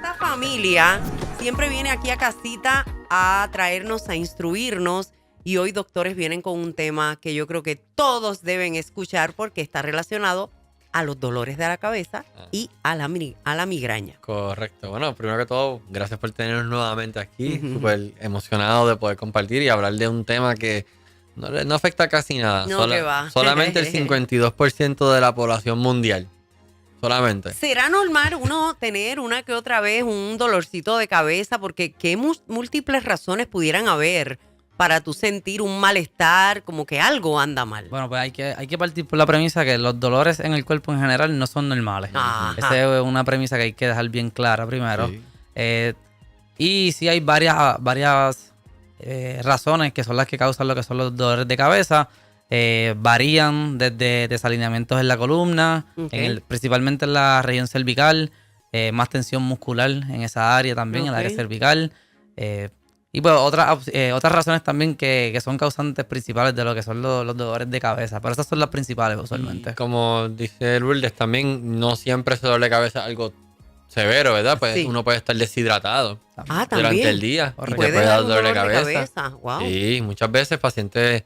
esta familia siempre viene aquí a casita a traernos, a instruirnos. Y hoy, doctores, vienen con un tema que yo creo que todos deben escuchar porque está relacionado a los dolores de la cabeza y a la migraña. Correcto. Bueno, primero que todo, gracias por tenernos nuevamente aquí. Súper emocionado de poder compartir y hablar de un tema que no afecta a casi nada. No, que va. Solamente el 52% de la población mundial. Solamente. ¿Será normal uno tener una que otra vez un dolorcito de cabeza? Porque qué múltiples razones pudieran haber para tú sentir un malestar, como que algo anda mal. Bueno, pues hay que partir por la premisa que los dolores en el cuerpo en general no son normales. Ajá. Esa es una premisa que hay que dejar bien clara primero. Sí. Y sí hay varias razones que son las que causan lo que son los dolores de cabeza. Varían desde desalineamientos en la columna, Okay. principalmente en la región cervical, más tensión muscular en esa área también, en el área Ok. cervical. Y pues otras razones también que son causantes principales de lo que son los dolores de cabeza. Pero esas son las principales usualmente. Y como dice Lourdes, también no siempre ese dolor de cabeza es algo severo, ¿verdad? Pues Sí. uno puede estar deshidratado Ah, durante también. el día y Correcto. te puede dar un dolor de cabeza. Wow. Sí, muchas veces pacientes,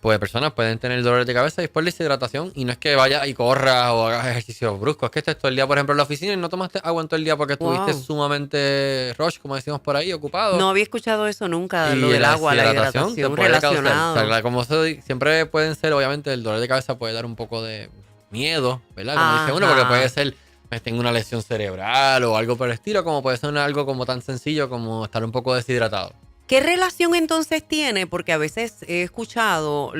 pues personas pueden tener dolores de cabeza y es por deshidratación y no es que vayas y corras o hagas ejercicios bruscos, es que estés todo el día, por ejemplo, en la oficina y no tomaste agua en todo el día porque estuviste Wow. sumamente rush, como decimos por ahí, ocupado. No había escuchado eso nunca, Y lo del la agua, la deshidratación hidratación te puede causar, relacionado. o sea, como siempre pueden ser, obviamente, el dolor de cabeza puede dar un poco de miedo, ¿verdad? Como dice uno, porque Ajá. puede ser, pues tengo una lesión cerebral o algo por el estilo, como puede ser algo como tan sencillo como estar un poco deshidratado. ¿Qué relación entonces tiene? Porque a veces he escuchado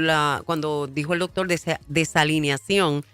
cuando dijo el doctor desalineación,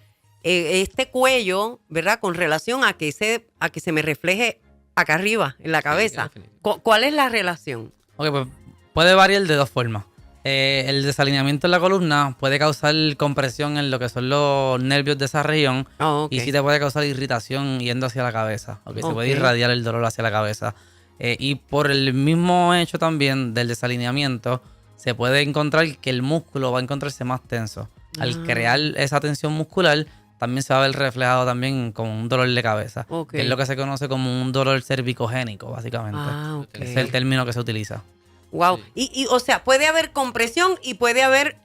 este cuello, ¿verdad? Con relación a que se me refleje acá arriba, en la cabeza. definitivo. ¿Cuál es la relación? Ok, pues puede variar de dos formas. El desalineamiento en la columna puede causar compresión en lo que son los nervios de esa región Oh, ok. y sí te puede causar irritación yendo hacia la cabeza. Se puede Ok. irradiar el dolor hacia la cabeza. Y por el mismo hecho también del desalineamiento, se puede encontrar que el músculo va a encontrarse más tenso. Al crear esa tensión muscular, también se va a ver reflejado también con un dolor de cabeza, Ok. que es lo que se conoce como un dolor cervicogénico, básicamente. Ah, ok. Ese es el término que se utiliza. Wow. Sí. O sea, puede haber compresión y puede haber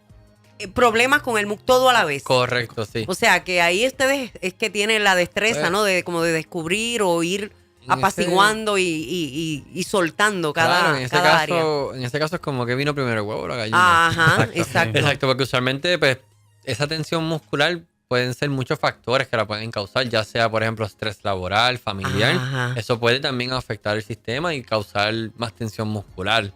problemas con el músculo todo a la vez. Correcto, sí. O sea, que ahí ustedes es que tienen la destreza, Pues, ¿no? Como de descubrir o ir en apaciguando y soltando Claro, cada área. en ese caso es como que vino primero el huevo o la gallina. Ajá, Exacto. exacto. Exacto, porque usualmente pues esa tensión muscular pueden ser muchos factores que la pueden causar, ya sea por ejemplo estrés laboral, familiar. Ajá. Eso puede también afectar el sistema y causar más tensión muscular.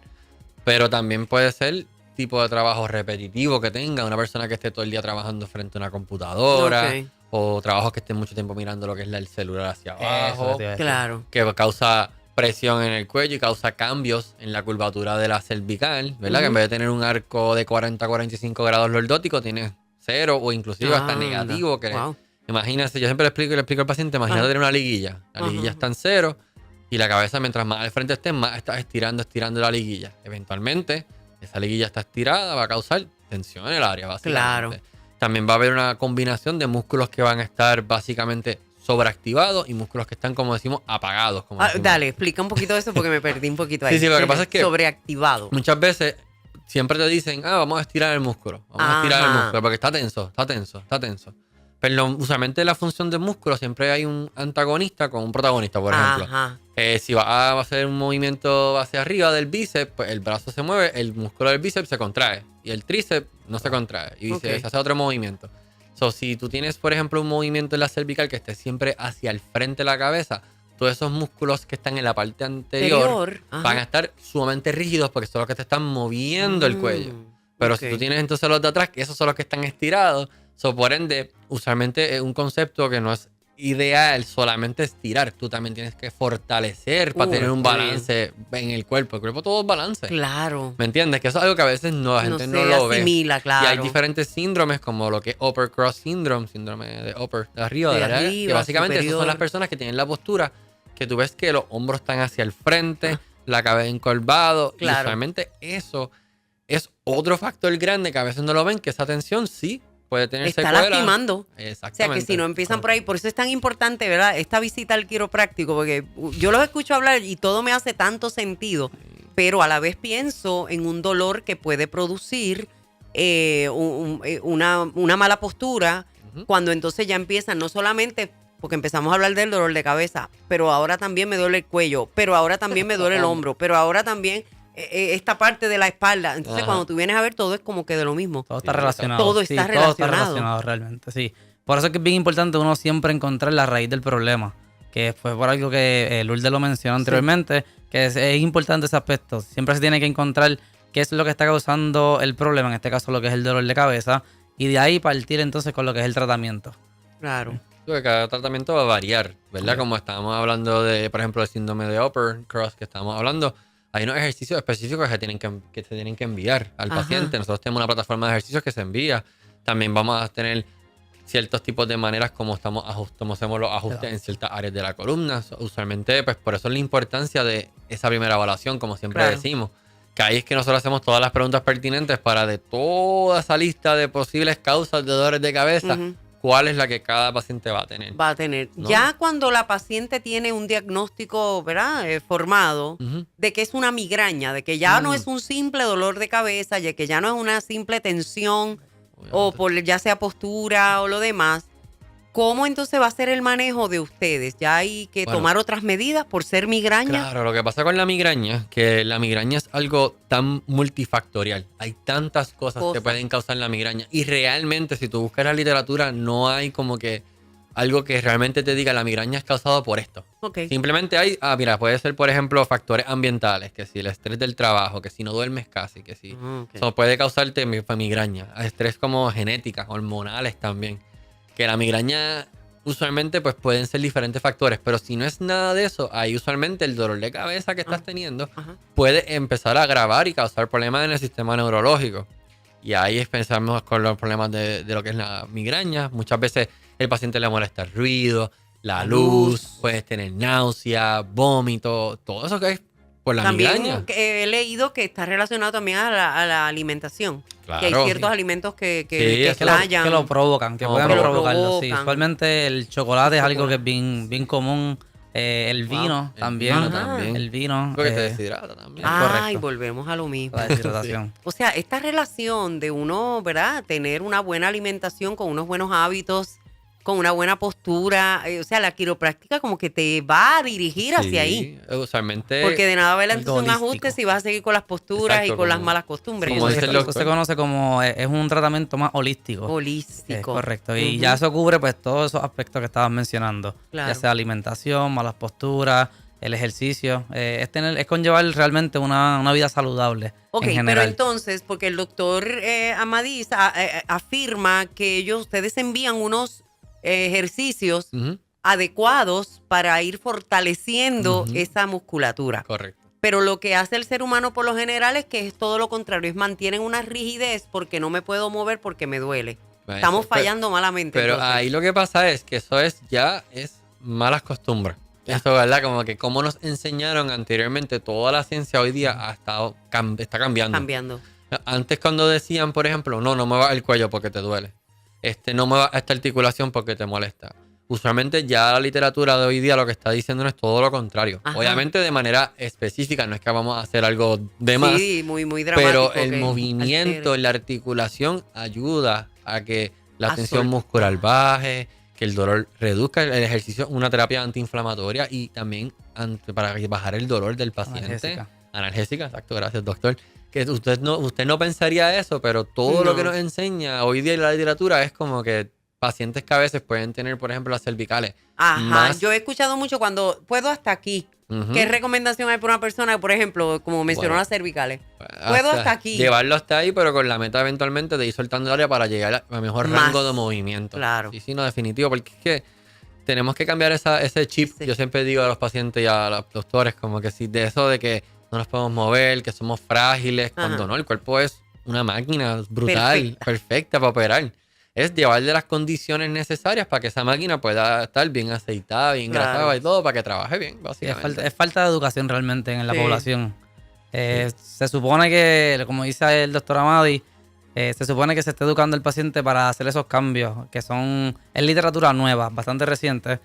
Pero también puede ser tipo de trabajo repetitivo que tenga, una persona que esté todo el día trabajando frente a una computadora Ok. o trabajos que estén mucho tiempo mirando lo que es el celular hacia Eso abajo, te iba a decir. Claro. que causa presión en el cuello y causa cambios en la curvatura de la cervical, ¿verdad? Que en Ujú. vez de tener un arco de 40 a 45 grados lordótico, tiene 0 o inclusive hasta Anda. negativo. Que Wow. imagínense, yo siempre le explico al paciente, imagínate Ajá. tener una liguilla. La liguilla Ajá. está en 0 y la cabeza mientras más al frente esté, más estás estirando la liguilla. Eventualmente, esa liguilla está estirada, va a causar tensión en el área, básicamente. Claro. También va a haber una combinación de músculos que van a estar básicamente sobreactivados y músculos que están, como decimos, apagados. Como decimos. Dale, explica un poquito eso porque me perdí un poquito ahí. Sí, lo que pasa es que sobreactivado. muchas veces siempre te dicen, vamos a estirar el músculo. Vamos a estirar el Ajá. músculo porque está tenso, está tenso, está tenso. Pero usualmente la función del músculo siempre hay un antagonista con un protagonista, por ejemplo. Ajá. Si vas a hacer un movimiento hacia arriba del bíceps, pues el brazo se mueve, el músculo del bíceps se contrae y el tríceps no se contrae y Ok. se hace otro movimiento. Si tú tienes, por ejemplo, un movimiento en la cervical que esté siempre hacia el frente de la cabeza, todos esos músculos que están en la parte anterior Ajá. van a estar sumamente rígidos porque son los que te están moviendo el cuello. Pero ok. si tú tienes entonces los de atrás, que esos son los que están estirados, por ende, usualmente es un concepto que no es ideal solamente estirar. Tú también tienes que fortalecer para tener un qué bien. balance en el cuerpo. El cuerpo todo es balance. Claro. ¿Me entiendes? Que eso es algo que a veces la gente no se lo ve. asimila, claro. Y hay diferentes síndromes como lo que es upper cross syndrome, síndrome de upper, de arriba, De de la arriba, que básicamente esas son superior. las personas que tienen la postura que tú ves que los hombros están hacia el frente, la cabeza encorvado. Claro. Y usualmente eso es otro factor grande que a veces no lo ven, que esa tensión sí puede tener está secuelas. lastimando. O Exactamente. sea, que si no empiezan por ahí, por eso es tan importante, ¿verdad? Esta visita al quiropráctico, porque yo los escucho hablar y todo me hace tanto sentido, pero a la vez pienso en un dolor que puede producir una mala postura, cuando entonces ya empiezan, no solamente porque empezamos a hablar del dolor de cabeza, pero ahora también me duele el cuello, pero ahora también me duele el hombro, pero ahora también esta parte de la espalda. Entonces, Ajá. cuando tú vienes a ver, todo es como que de lo mismo. Todo está Sí, relacionado. todo Sí, está Todo está relacionado. relacionado realmente, sí. Por eso es que es bien importante uno siempre encontrar la raíz del problema. Que fue por algo que Lourdes lo mencionó anteriormente, que es importante ese aspecto. Siempre se tiene que encontrar qué es lo que está causando el problema, en este caso lo que es el dolor de cabeza, y de ahí partir entonces con lo que es el tratamiento. Claro. Porque cada tratamiento va a variar, ¿verdad? Como estábamos hablando de, por ejemplo, el síndrome de Uppercross que estábamos hablando, hay unos ejercicios específicos que se tienen que enviar al Ajá. paciente. Nosotros tenemos una plataforma de ejercicios que se envía. También vamos a tener ciertos tipos de maneras como hacemos los ajustes en ciertas áreas de la columna. Usualmente, pues por eso es la importancia de esa primera evaluación, como siempre Claro. decimos. Que ahí es que nosotros hacemos todas las preguntas pertinentes para de toda esa lista de posibles causas de dolores de cabeza, Ujú. cuál es la que cada paciente va a tener. Va a tener. ¿No? Ya cuando la paciente tiene un diagnóstico, ¿verdad? Formado, Ujú. de que es una migraña, de que ya no es un simple dolor de cabeza, de que ya no es una simple tensión o Obviamente. por ya sea postura o lo demás, ¿cómo entonces va a ser el manejo de ustedes? ¿Ya hay que Bueno. tomar otras medidas por ser migraña? Claro, lo que pasa con la migraña, que la migraña es algo tan multifactorial. Hay tantas cosas que pueden causar la migraña. Y realmente, si tú buscas la literatura, no hay como que algo que realmente te diga la migraña es causado por esto. Ok. Simplemente hay, mira, puede ser, por ejemplo, factores ambientales, que si el estrés del trabajo, que si no duermes casi, que si Ok. eso puede causarte migraña. Estrés como genética, hormonales también. Que la migraña usualmente pues pueden ser diferentes factores, pero si no es nada de eso, ahí usualmente el dolor de cabeza que estás teniendo Ajá. puede empezar a agravar y causar problemas en el sistema neurológico. Y ahí empezamos con los problemas de lo que es la migraña. Muchas veces el paciente le molesta el ruido, la luz, puedes tener náusea, vómito, todo eso que es por la También migraña. he leído que está relacionado también a la alimentación. Claro. Que hay ciertos alimentos que Sí, que eso Que lo provocan, que No, pueden que lo provocarlo. Sí, provocan. usualmente el chocolate es algo que es bien, bien común. El vino El también. vino también. El vino. Porque te deshidrata también. Ah. Ay, correcto. volvemos a lo mismo. La deshidratación. O sea, esta relación de uno, ¿verdad? Tener una buena alimentación con unos buenos hábitos, con una buena postura. O sea, la quiropráctica como que te va a dirigir hacia ahí. Usualmente. Porque de nada vale algo entonces un holístico. ajuste si vas a seguir con las posturas Exacto, y con las como- malas costumbres. como Eso dice es el Eso doctor. se conoce como, es un tratamiento más holístico. holístico. Es correcto. Y Ujú. ya eso cubre pues todos esos aspectos que estabas mencionando. Claro. Ya sea alimentación, malas posturas, el ejercicio. Es conllevar realmente una vida saludable Ok, en pero general. entonces, porque el doctor Amadís afirma que ustedes envían unos ejercicios Ujú, adecuados para ir fortaleciendo Ujú. esa musculatura. correcto. Pero lo que hace el ser humano por lo general es que es todo lo contrario, es mantienen una rigidez porque no me puedo mover porque me duele. Bueno, Estamos pero- fallando malamente. Pero entonces. ahí lo que pasa es que eso es malas costumbres. Ya. Eso, ¿verdad? Como que como nos enseñaron anteriormente, toda la ciencia hoy día está cambiando. Cambiando. Antes cuando decían, por ejemplo, no me va el cuello porque te duele. No me va esta articulación porque te molesta. Usualmente ya la literatura de hoy día lo que está diciendo es todo lo contrario. Ajá. Obviamente de manera específica, no es que vamos a hacer algo de más. Sí, muy, muy dramático. Pero el que movimiento, altere. la articulación ayuda a que la A tensión soltar. muscular baje, que el dolor reduzca. El ejercicio es una terapia antiinflamatoria y también para bajar el dolor del paciente. Analgésica. Analgésica, exacto, gracias doctor. Que usted no pensaría eso, pero todo lo No. que nos enseña hoy día en la literatura es como que pacientes que a veces pueden tener, por ejemplo, las cervicales. Ajá, más- yo he escuchado mucho cuando puedo hasta aquí. Ujú. ¿Qué recomendación hay para una persona, por ejemplo, como mencionó Bueno. las cervicales? Puedo hasta aquí. Llevarlo hasta ahí, pero con la meta eventualmente de ir soltando el área para llegar a mejor Más. rango de movimiento. Claro. Sí, no, definitivo, porque es que tenemos que cambiar ese chip. Sí. Yo siempre digo a los pacientes y a los doctores, como que si de eso de que no nos podemos mover, que somos frágiles, cuando Ajá. no, el cuerpo es una máquina brutal, perfecta para operar. Es llevarle las condiciones necesarias para que esa máquina pueda estar bien aceitada, bien Claro. engrasada y todo, para que trabaje bien, Sí, básicamente. es falta de educación realmente en la Sí. población. Se supone que, como dice el doctor Amadi, se supone que se está educando al paciente para hacer esos cambios, que son, es literatura nueva, bastante reciente.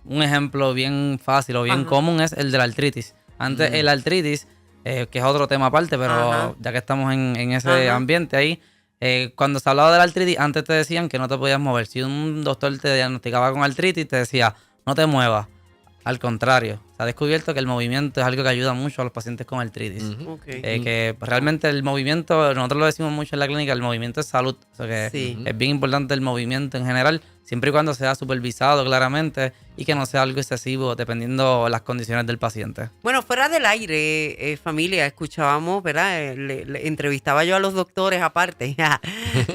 Un ejemplo bien fácil o bien Ajá. común es el de la artritis. Antes el artritis, que es otro tema aparte, pero Ajá. ya que estamos en ese Ajá. ambiente ahí, cuando se hablaba de la artritis, antes te decían que no te podías mover. Si un doctor te diagnosticaba con artritis, te decía, no te muevas. Al contrario, se ha descubierto que el movimiento es algo que ayuda mucho a los pacientes con artritis. Ujú. Ok. Que realmente el movimiento, nosotros lo decimos mucho en la clínica, el movimiento es salud. O sea que Sí. es bien importante el movimiento en general, siempre y cuando sea supervisado claramente y que no sea algo excesivo dependiendo las condiciones del paciente. Bueno, fuera del aire, familia, escuchábamos, ¿verdad? Le entrevistaba yo a los doctores aparte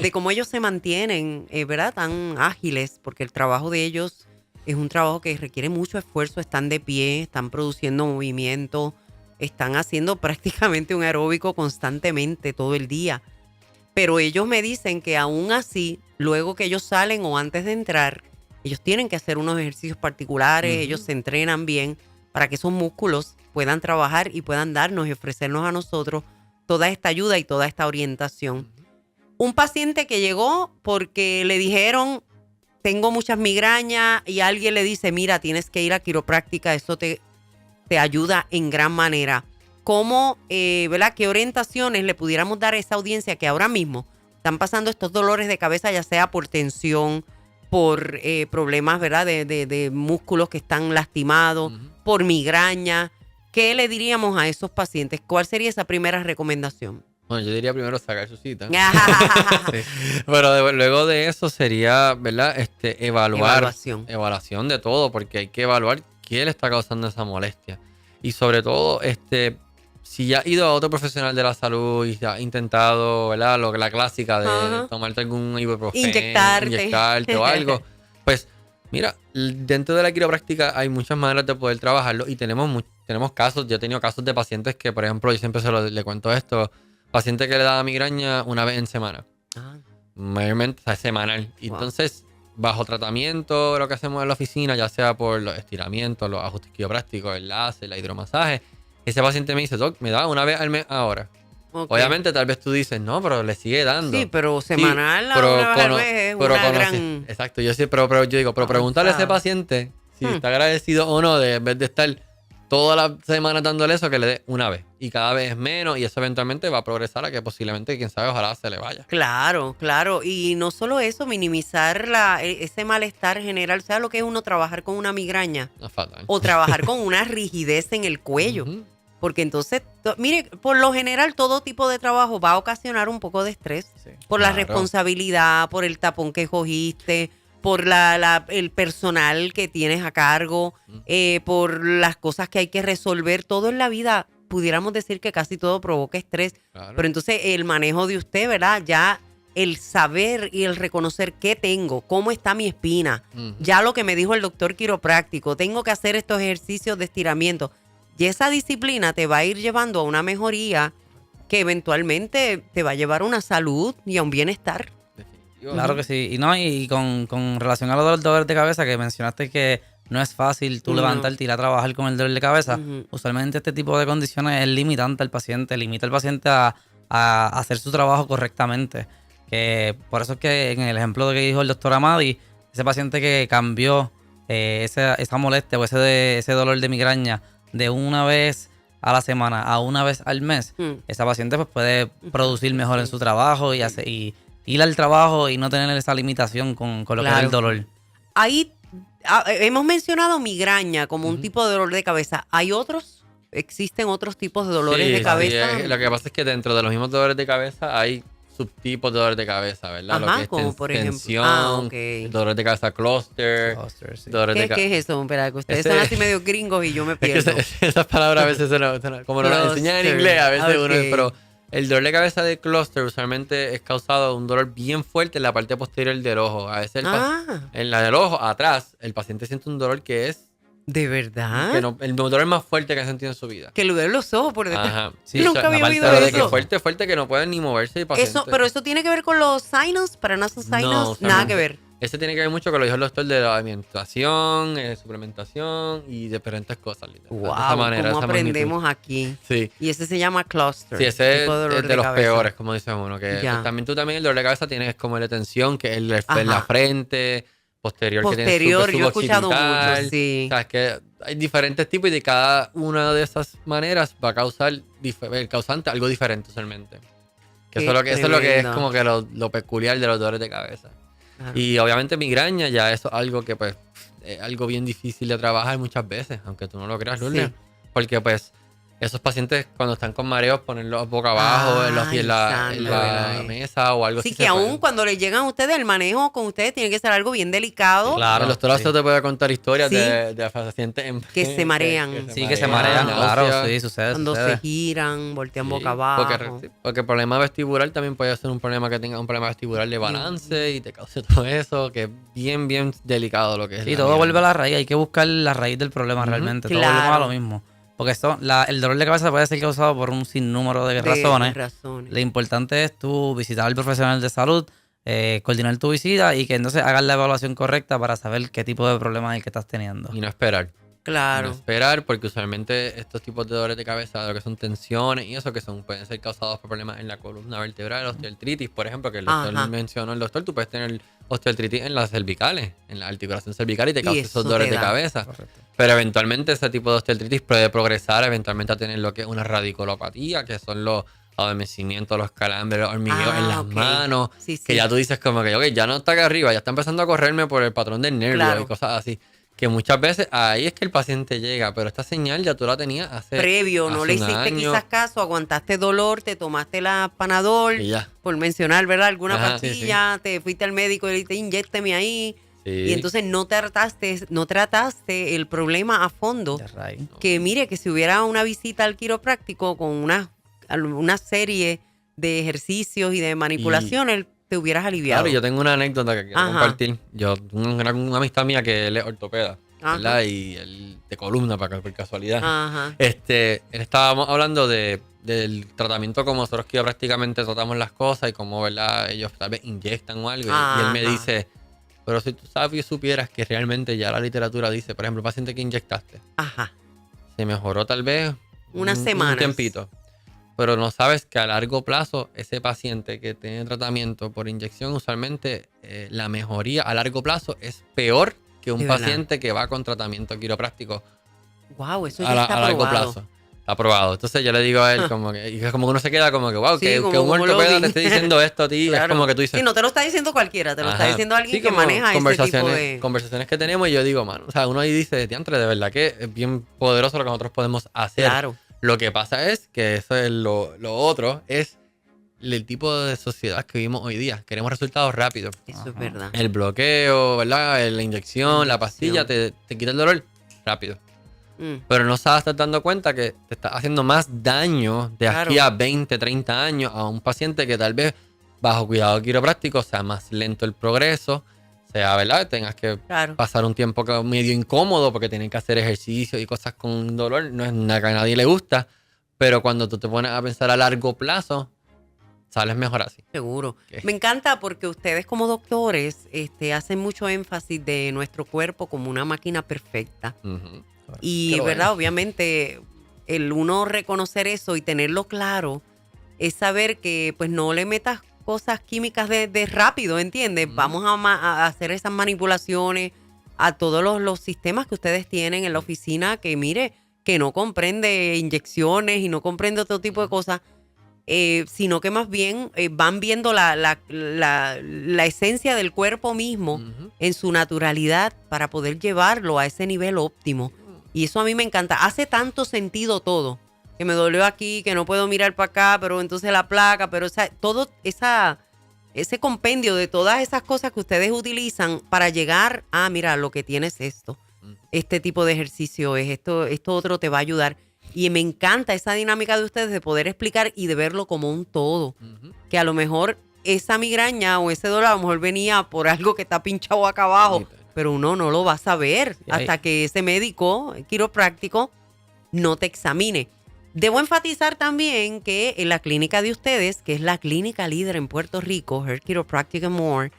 de cómo ellos se mantienen, ¿verdad? Tan ágiles, porque el trabajo de ellos es un trabajo que requiere mucho esfuerzo. Están de pie, están produciendo movimiento, están haciendo prácticamente un aeróbico constantemente todo el día. Pero ellos me dicen que aún así, luego que ellos salen o antes de entrar, ellos tienen que hacer unos ejercicios particulares, ellos se entrenan bien para que esos músculos puedan trabajar y puedan darnos y ofrecernos a nosotros toda esta ayuda y toda esta orientación. Un paciente que llegó porque le dijeron, tengo muchas migrañas, y alguien le dice, mira, tienes que ir a quiropráctica, eso te ayuda en gran manera. ¿Cómo, verdad, qué orientaciones le pudiéramos dar a esa audiencia que ahora mismo están pasando estos dolores de cabeza, ya sea por tensión, por problemas, ¿verdad?, de músculos que están lastimados, por migraña? ¿Qué le diríamos a esos pacientes? ¿Cuál sería esa primera recomendación? Bueno, yo diría primero sacar su cita. Sí. Pero luego de eso sería, ¿verdad? Evaluar. Evaluación. De todo, porque hay que evaluar qué le está causando esa molestia. Y sobre todo, si ya has ido a otro profesional de la salud y ya has intentado, ¿verdad? La clásica de Ajá. tomarte algún ibuprofeno, Inyectarte. o algo, pues mira, dentro de la quiropráctica hay muchas maneras de poder trabajarlo y tenemos casos. Yo he tenido casos de pacientes que, por ejemplo, yo siempre le cuento esto, paciente que le da migraña una vez en semana, mayormente, o sea, semanal. Y entonces, bajo tratamiento, lo que hacemos en la oficina, ya sea por los estiramientos, los ajustes quiroprácticos, el láser, la hidromasaje, ese paciente me dice, doc, me da una vez al mes ahora. Ok. Obviamente, tal vez tú dices, no, pero le sigue dando. Sí, pero semanal, pero una vez al mes es una gran... Exacto, yo sí, pero yo digo, pero pregúntale a ese paciente si está agradecido o no, en vez de estar toda la semana dándole eso, que le dé una vez. Y cada vez es menos, y eso eventualmente va a progresar a que posiblemente, quién sabe, ojalá se le vaya. Claro, claro. Y no solo eso, minimizar ese malestar general. ¿Sabes lo que es uno trabajar con una migraña? No es fatal. O trabajar con una rigidez en el cuello. Porque entonces, mire, por lo general todo tipo de trabajo va a ocasionar un poco de estrés. Sí, por la claro. responsabilidad, por el tapón que cogiste, por el personal que tienes a cargo, por las cosas que hay que resolver. Todo en la vida, pudiéramos decir que casi todo provoca estrés. Claro. Pero entonces el manejo de usted, ¿verdad? Ya el saber y el reconocer qué tengo, cómo está mi espina, ya lo que me dijo el doctor quiropráctico, tengo que hacer estos ejercicios de estiramiento. Y esa disciplina te va a ir llevando a una mejoría que eventualmente te va a llevar a una salud y a un bienestar. Claro que sí. Y con relación a lo del dolor de cabeza, que mencionaste que no es fácil tú levantarte y ir a trabajar con el dolor de cabeza, usualmente este tipo de condiciones es limitante al paciente, limita al paciente a hacer su trabajo correctamente. Que por eso es que en el ejemplo que dijo el doctor Amadi, ese paciente que cambió esa molestia o ese dolor de migraña de una vez a la semana a una vez al mes, esa paciente pues puede producir mejor en su trabajo y ir al trabajo y no tener esa limitación con lo que es el dolor. Ahí hemos mencionado migraña como un tipo de dolor de cabeza. ¿Hay otros? ¿Existen otros tipos de dolores de cabeza? Sí, lo que pasa es que dentro de los mismos dolores de cabeza hay subtipos de dolores de cabeza, ¿verdad? Ajá, lo que es como por ejemplo. tensión, dolores de cabeza cluster. Sí. ¿Qué es eso? Espera, que ustedes son así medio gringos y yo me Es que pierdo. esas palabras a veces suenan como nos las enseñan en inglés, a veces uno, pero el dolor de cabeza de cluster usualmente es causado de un dolor bien fuerte en la parte posterior del ojo. A veces en la del ojo, atrás, el paciente siente un dolor que es... ¿De verdad? Que el dolor más fuerte que ha sentido en su vida. Que le duelen los ojos por detrás. Ajá. Sí, nunca había oído pero eso. de que fuerte que no pueden ni moverse el paciente. Pero eso tiene que ver con los sinus, para no hacer sinus, nada que ver. Ese tiene que ver mucho con lo que dijo el doctor de la alimentación, suplementación y diferentes cosas. Literal. Wow, de esa manera, ¿cómo esa magnitud. aprendemos aquí? Sí. Y ese se llama cluster. Sí, ese tipo dolor es de los cabeza. peores, como dice uno. Que Ya. también tú también el dolor de cabeza tienes como la tensión, que es en la Ajá. frente, posterior, que tienes Posterior, yo he escuchado suboccipital. mucho, sí. O sea, es que hay diferentes tipos y de cada una de esas maneras va a causar el causante algo diferente usualmente. Que Qué eso es lo que es tremendo. como que lo peculiar de los dolores de cabeza. Claro. Y obviamente migraña ya eso es algo que pues es algo bien difícil de trabajar muchas veces, aunque tú no lo creas, Lourdes. Sí. Porque pues esos pacientes cuando están con mareos ponerlos boca abajo en Ay, la santo, ¿verdad? mesa o algo Sí, así. que se aún puede. cuando le llegan a ustedes, el manejo con ustedes tiene que ser algo bien delicado. Claro, El doctor sí. te puede contar historias Sí. de pacientes Que se marean. Sí, que se marean, marean, claro, sí, sucede. Cuando sucede. se giran, voltean Sí, boca abajo. porque el problema vestibular también puede ser un problema que tenga un problema vestibular de balance y te cause todo eso, que es bien, bien delicado lo que es. Sí, la todo migraña. vuelve a la raíz. Hay que buscar la raíz del problema Ujú. realmente. Todo Claro. volvemos a lo mismo. Porque el dolor de cabeza puede ser causado por un sinnúmero de razones. razones. Lo importante es tú visitar al profesional de salud, coordinar tu visita y que entonces hagas la evaluación correcta para saber qué tipo de problema es el que estás teniendo. Y no esperar. Claro. No esperar, porque usualmente estos tipos de dolores de cabeza, lo que son tensiones y eso, pueden ser causados por problemas en la columna vertebral, osteoartritis, por ejemplo, que el doctor Ajá. mencionó, el doctor, tú puedes tener osteoartritis en las cervicales, en la articulación cervical y te causa esos eso dolores te de da. cabeza. Correcto. Pero eventualmente ese tipo de osteoartritis puede progresar eventualmente a tener lo que es una radiculopatía, que son los adormecimientos, los calambres, los hormigueos en las ok. manos, Sí, que sí. ya tú dices como que, ok, ya no está acá arriba, ya está empezando a correrme por el patrón del nervio Claro. y cosas así. Que muchas veces ahí es que el paciente llega, pero esta señal ya tú la tenías Previo, no hace le un hiciste año, quizás caso, aguantaste dolor, te tomaste la Panadol, y ya. por mencionar, ¿verdad? Alguna Ajá, sí, pastilla, te fuiste al médico y le dijiste, inyécteme ahí. Sí. Y entonces no trataste el problema a fondo. De raíz. Que mire, que si hubiera una visita al quiropráctico con una serie de ejercicios y de manipulaciones, te hubieras aliviado. Claro, yo tengo una anécdota que quiero Ajá. compartir. Yo tengo una amistad mía que él es ortopeda, Ajá. ¿verdad? Y él de columna, por casualidad. Ajá. Él estábamos hablando del tratamiento como nosotros que prácticamente tratamos las cosas y cómo, ¿verdad? Ellos tal vez inyectan o algo. Y él me Ajá. dice, pero si tú sabes y supieras que realmente ya la literatura dice, por ejemplo, el paciente que inyectaste, Ajá. se mejoró tal vez Unas un semanas. tiempito. Pero no sabes que a largo plazo ese paciente que tiene tratamiento por inyección, usualmente la mejoría a largo plazo es peor que un De verdad. paciente que va con tratamiento quiropráctico Wow, eso a ya está largo probado. plazo. Está probado. Entonces yo le digo a él como que, y es como que uno se queda como que, wow, Sí, que como un lo ortopeda vi. te esté diciendo esto a ti, Claro. es como que tú dices, Sí, no te lo está diciendo cualquiera, te lo está ajá. diciendo alguien Sí, que como maneja ese tipo conversaciones, de... conversaciones que tenemos y yo digo, mano, o sea, uno ahí dice, diantre, de verdad que es bien poderoso lo que nosotros podemos hacer. Claro. Lo que pasa es que eso es lo otro, es el tipo de sociedad que vivimos hoy día. Queremos resultados rápidos. Eso es Ajá. verdad. El bloqueo, ¿verdad? La inyección, la pastilla, te quita el dolor rápido. Mm. Pero no sabes, estás dando cuenta que te estás haciendo más daño de aquí Claro. a 20, 30 años a un paciente que tal vez bajo cuidado quiropráctico sea más lento el progreso, sea, ¿verdad? Tengas que Claro. pasar un tiempo medio incómodo porque tienen que hacer ejercicio y cosas con dolor. No es nada que a nadie le gusta, pero cuando tú te pones a pensar a largo plazo, sales mejor así. Seguro. ¿Qué? Me encanta porque ustedes como doctores hacen mucho énfasis de nuestro cuerpo como una máquina perfecta. Ujú. Y, Qué bueno. ¿verdad? Obviamente, el uno reconocer eso y tenerlo claro es saber que pues no le metas cosas químicas de rápido, ¿entiendes? Ujú. Vamos a hacer esas manipulaciones a todos los sistemas que ustedes tienen en la oficina que, mire, que no comprende inyecciones y no comprende otro tipo de cosas, sino que más bien van viendo la esencia del cuerpo mismo Ujú. en su naturalidad para poder llevarlo a ese nivel óptimo. Y eso a mí me encanta. Hace tanto sentido todo. Que me dolió aquí, que no puedo mirar para acá, pero entonces la placa, pero ese compendio de todas esas cosas que ustedes utilizan para llegar a, mira, lo que tienes es esto. Este tipo de ejercicio es esto otro te va a ayudar. Y me encanta esa dinámica de ustedes de poder explicar y de verlo como un todo. Ujú. Que a lo mejor esa migraña o ese dolor a lo mejor venía por algo que está pinchado acá abajo, pero uno no lo va a saber Sí, hay- hasta que ese médico quiropráctico no te examine. Debo enfatizar también que en la clínica de ustedes, que es la clínica líder en Puerto Rico, Her Chiropractic and More,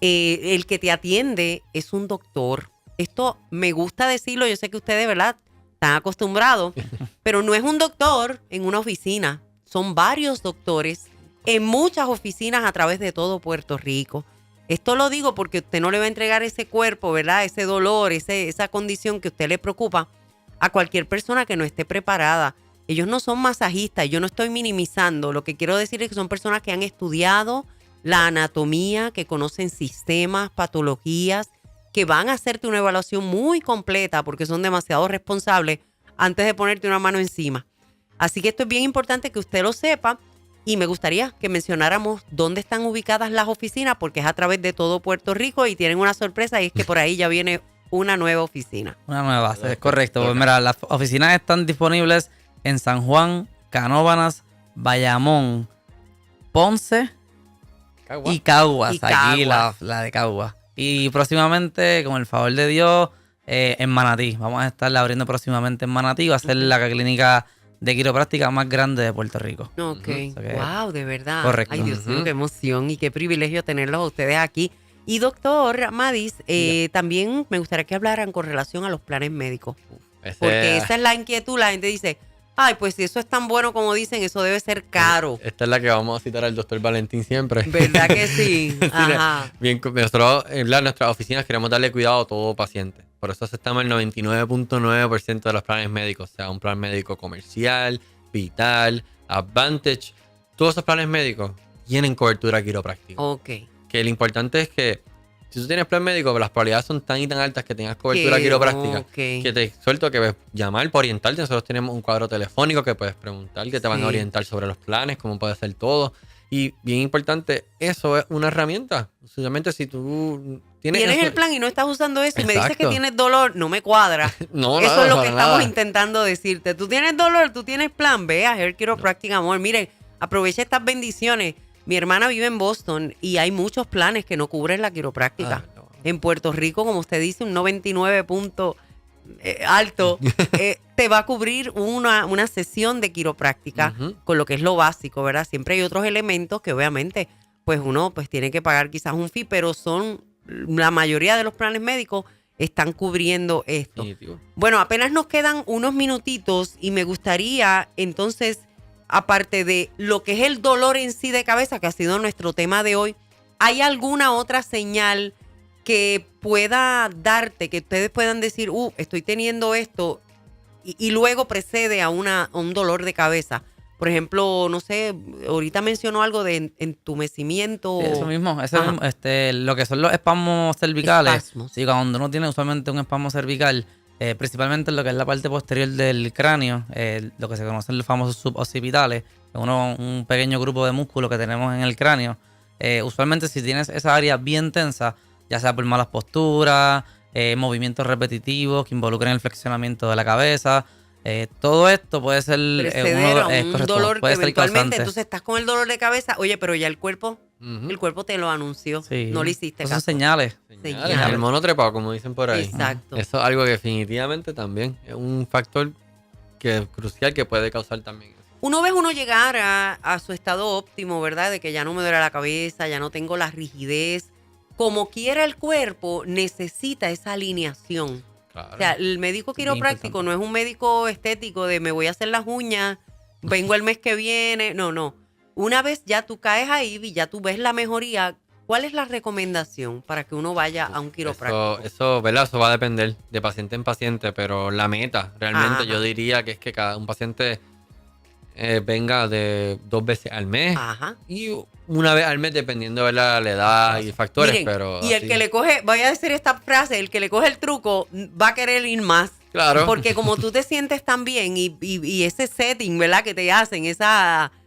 el que te atiende es un doctor. Esto me gusta decirlo, yo sé que ustedes, ¿verdad?, están acostumbrados, pero no es un doctor en una oficina. Son varios doctores en muchas oficinas a través de todo Puerto Rico. Esto lo digo porque usted no le va a entregar ese cuerpo, ¿verdad?, ese dolor, esa condición que a usted le preocupa a cualquier persona que no esté preparada. Ellos no son masajistas, yo no estoy minimizando. Lo que quiero decir es que son personas que han estudiado la anatomía, que conocen sistemas, patologías, que van a hacerte una evaluación muy completa porque son demasiado responsables antes de ponerte una mano encima. Así que esto es bien importante que usted lo sepa y me gustaría que mencionáramos dónde están ubicadas las oficinas porque es a través de todo Puerto Rico y tienen una sorpresa y es que por ahí ya viene una nueva oficina. Una nueva, es correcto. Pues mira, las oficinas están disponibles en San Juan, Canóvanas, Bayamón, Ponce y Caguas. Aquí la de Caguas. Y próximamente, con el favor de Dios, en Manatí. Vamos a estar abriendo próximamente en Manatí. Va a ser la clínica de quiropráctica más grande de Puerto Rico. Ok. Wow, de verdad. Correcto. Ay, Dios mío, qué emoción y qué privilegio tenerlos a ustedes aquí. Y doctor Madis, también me gustaría que hablaran con relación a los planes médicos. Porque esa es la inquietud. La gente dice, ay, pues si eso es tan bueno como dicen, eso debe ser caro. Esta es la que vamos a citar al doctor Valentín siempre. ¿Verdad que sí? Ajá. Bien, nosotros en nuestras oficinas queremos darle cuidado a todo paciente. Por eso aceptamos el 99.9% de los planes médicos, sea un plan médico comercial, Vital, Advantage. Todos esos planes médicos tienen cobertura quiropráctica. Ok. Que lo importante es que si tú tienes plan médico, las probabilidades son tan y tan altas que tengas cobertura quiropráctica, que te suelto que puedes llamar para orientarte. Nosotros tenemos un cuadro telefónico que puedes preguntar, que te van a orientar sobre los planes, cómo puede ser todo. Y bien importante, eso es una herramienta. Solamente si tú tienes el plan y no estás usando eso y me dices que tienes dolor, no me cuadra. No, eso es lo que estamos intentando decirte. Tú tienes dolor, tú tienes plan, ve a Hair Chiropractic, amor. Miren, aprovecha estas bendiciones. Mi hermana vive en Boston y hay muchos planes que no cubren la quiropráctica. En Puerto Rico, como usted dice, un 99 punto alto, te va a cubrir una sesión de quiropráctica con lo que es lo básico, ¿verdad? Siempre hay otros elementos que obviamente pues uno pues tiene que pagar quizás un fee, pero la mayoría de los planes médicos están cubriendo esto. Bueno, apenas nos quedan unos minutitos y me gustaría entonces, aparte de lo que es el dolor en sí de cabeza, que ha sido nuestro tema de hoy, ¿hay alguna otra señal que pueda darte, que ustedes puedan decir, estoy teniendo esto, y luego precede a un dolor de cabeza? Por ejemplo, no sé, ahorita mencionó algo de entumecimiento. Eso mismo, lo que son los espasmos cervicales. Espasmos. Sí, cuando uno tiene usualmente un espasmo cervical, principalmente en lo que es la parte posterior del cráneo, lo que se conocen los famosos suboccipitales, un pequeño grupo de músculos que tenemos en el cráneo. Usualmente si tienes esa área bien tensa, ya sea por malas posturas, movimientos repetitivos que involucren el flexionamiento de la cabeza, todo esto puede ser un dolor que eventualmente, entonces estás con el dolor de cabeza, oye, pero ya el cuerpo te lo anunció, no le hiciste caso. Son señales. El mono trepado, como dicen por ahí. Exacto. Eso es algo que definitivamente también es un factor crucial que puede causar también. Uno llegar a su estado óptimo, ¿verdad? De que ya no me duele la cabeza, ya no tengo la rigidez. Como quiera el cuerpo, necesita esa alineación. Claro. O sea, el médico quiropráctico no es un médico estético de me voy a hacer las uñas, vengo el mes que viene. No. Una vez ya tú caes ahí y ya tú ves la mejoría, ¿cuál es la recomendación para que uno vaya a un quiropráctico? Eso, ¿verdad? Eso va a depender de paciente en paciente, pero la meta realmente yo diría que es que cada un paciente venga de 2 veces al mes y una vez al mes dependiendo de la edad y factores. Miren, pero y el que le coge, voy a decir esta frase, el que le coge el truco va a querer ir más. Claro. Porque como tú te sientes tan bien y ese setting, ¿verdad? Que te hacen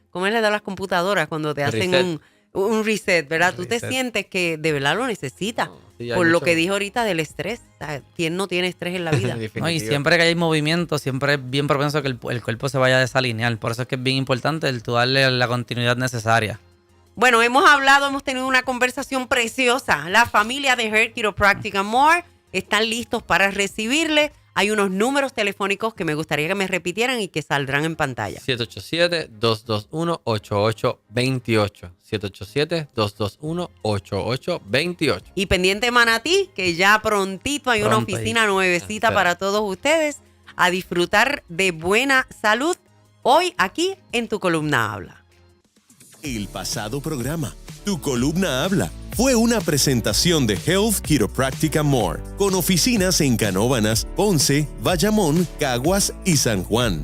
¿cómo es la de las computadoras cuando te hacen un reset, ¿verdad? Tú te sientes que de verdad lo necesitas. Por lo que dijo ahorita del estrés. O sea, ¿quién no tiene estrés en la vida? Y siempre que hay movimiento, siempre es bien propenso que el cuerpo se vaya a desalinear. Por eso es que es bien importante el tú darle la continuidad necesaria. Bueno, hemos tenido una conversación preciosa. La familia de Hair Chiropractic and More están listos para recibirle. Hay unos números telefónicos que me gustaría que me repitieran y que saldrán en pantalla. 787-221-8828. 787-221-8828. Y pendiente Manatí, que ya prontito hay una Pronto oficina ahí. nuevecita Sí. para todos ustedes a disfrutar de buena salud hoy aquí en Tu Columna Habla. El pasado programa, Tu Columna Habla, fue una presentación de Health Chiropractic and More, con oficinas en Canóvanas, Ponce, Bayamón, Caguas y San Juan.